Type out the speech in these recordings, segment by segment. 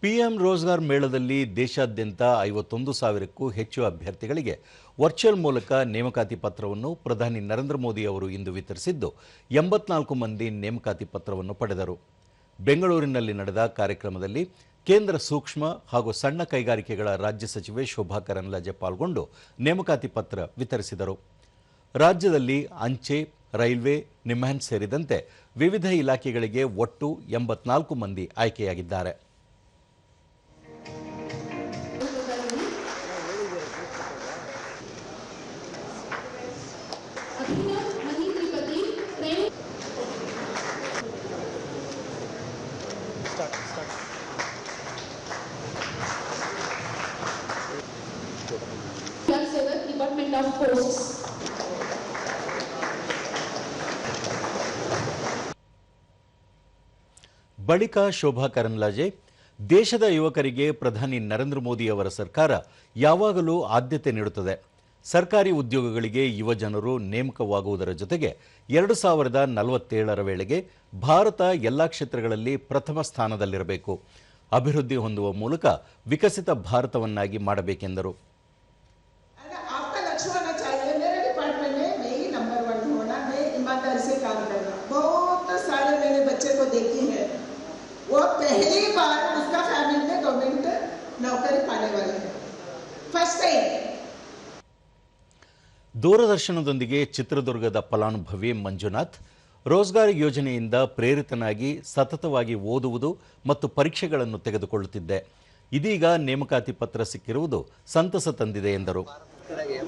PM Rozgar ಮೇಳದಲ್ಲಿ ದೇಶಾದ್ಯಂತ 51,000ಕ್ಕೂ ಹೆಚ್ಚು ಅಭ್ಯರ್ಥಿಗಳಿಗೆ ವರ್ಚುವಲ್ ಮೂಲಕ ನೇಮಕಾತಿ ಪತ್ರವನ್ನು ಪ್ರಧಾನಿ ನರೇಂದ್ರ ಮೋದಿ ಅವರು ಇಂದು ವಿತರಿಸಿದ್ದು 84 ಮಂದಿ ನೇಮಕಾತಿ ಪತ್ರವನ್ನು ಪಡೆದರು. ಬೆಂಗಳೂರಿನಲ್ಲಿ ನಡೆದ ಕಾರ್ಯಕ್ರಮದಲ್ಲಿ ಕೇಂದ್ರ ಸೂಕ್ಷ್ಮ ಹಾಗೂ ಸಣ್ಣ ಕೈಗಾರಿಕೆಗಳ ರಾಜ್ಯ ಸಚಿವೆ ಶೋಭಾ ಕರಂದ್ಲಾಜೆ ಪಾಲ್ಗೊಂಡು ನೇಮಕಾತಿ ಪತ್ರ ವಿತರಿಸಿದರು. ರಾಜ್ಯದಲ್ಲಿ ಅಂಚೆ, ರೈಲ್ವೆ, ನಿಮ್ಹಾನ್ಸ್ ಸೇರಿದಂತೆ ವಿವಿಧ ಇಲಾಖೆಗಳಿಗೆ ಒಟ್ಟು 84 ಮಂದಿ ಆಯ್ಕೆಯಾಗಿದ್ದಾರೆ. Department of Posts. ಬಳಿಕ ಶೋಭಾ ಕರಂದ್ಲಾಜೆ ದೇಶದ ಯುವಕರಿಗೆ ಪ್ರಧಾನಿ ನರೇಂದ್ರ ಮೋದಿ ಅವರ ಸರ್ಕಾರ ಯಾವಾಗಲೂ ಆದ್ಯತೆ ನೀಡುತ್ತದೆ. ಸರ್ಕಾರಿ ಉದ್ಯೋಗಗಳಿಗೆ ಯುವಜನರು ನೇಮಕವಾಗುವುದರ ಜೊತೆಗೆ 2047ರ ವೇಳೆಗೆ ಭಾರತ ಎಲ್ಲ ಕ್ಷೇತ್ರಗಳಲ್ಲಿ ಪ್ರಥಮ ಸ್ಥಾನದಲ್ಲಿರಬೇಕು, ಅಭಿವೃದ್ಧಿ ಹೊಂದುವ ಮೂಲಕ ವಿಕಸಿತ ಭಾರತವನ್ನಾಗಿ ಮಾಡಬೇಕೆಂದರು. बहुत सारे मैंने बच्चे को देखी है, वो पहली बार उसका फैमिली में गवर्नमेंट नौकरी पाने वाले हैं, फर्स्ट टाइम. ದೂರದರ್ಶನದೊಂದಿಗೆ ಚಿತ್ರದುರ್ಗದ ಫಲಾನುಭವಿ ಮಂಜುನಾಥ್ ರೋಜ್ಗಾರ್ ಯೋಜನೆಯಿಂದ ಪ್ರೇರಿತನಾಗಿ ಸತತವಾಗಿ ಓದುವುದು ಮತ್ತು ಪರೀಕ್ಷೆಗಳನ್ನು ತೆಗೆದುಕೊಳ್ಳುತ್ತಿದ್ದೆ. ಇದೀಗ ನೇಮಕಾತಿ ಪತ್ರ ಸಿಕ್ಕಿರುವುದು ಸಂತಸ ತಂದಿದೆ ಎಂದರು.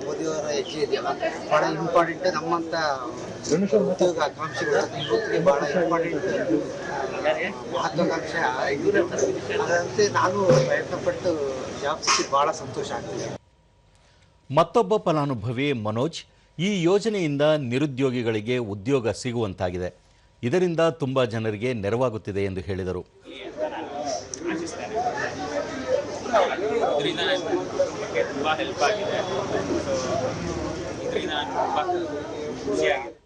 ಮೋದಿಯವರ ಹೆಜ್ಜೆ ಇದೆಯಲ್ಲ ಬಹಳ ಇಂಪಾರ್ಟೆಂಟ್. ನಮ್ಮಂತ ಉದ್ಯೋಗ ಆಕಾಂಕ್ಷಿಗಳು ಯುವಕರಿಗೆ ಬಹಳ ಇಂಪಾರ್ಟೆಂಟ್ ಮಹತ್ವಾಕಾಂಕ್ಷೆ ಅದಂತೆ ನಾನು ಪ್ರಯತ್ನಪಟ್ಟು ಜಾಬ್ ಸಿಕ್ಕಿ ಬಹಳ ಸಂತೋಷ ಆಗ್ತಿದೆ. ಮತ್ತೊಬ್ಬ ಫಲಾನುಭವಿ ಮನೋಜ್ ಈ ಯೋಜನೆಯಿಂದ ನಿರುದ್ಯೋಗಿಗಳಿಗೆ ಉದ್ಯೋಗ ಸಿಗುವಂತಾಗಿದೆ, ಇದರಿಂದ ತುಂಬಾ ಜನರಿಗೆ ನೆರವಾಗುತ್ತಿದೆ ಎಂದು ಹೇಳಿದರು. ಇದರಿಂದ ನನಗೆ ತುಂಬ ಹೆಲ್ಪ್ ಆಗಿದೆ. ಸೊ ಇದರಿಂದ ನಾನು ತುಂಬ ಖುಷಿಯಾಗಿದೆ.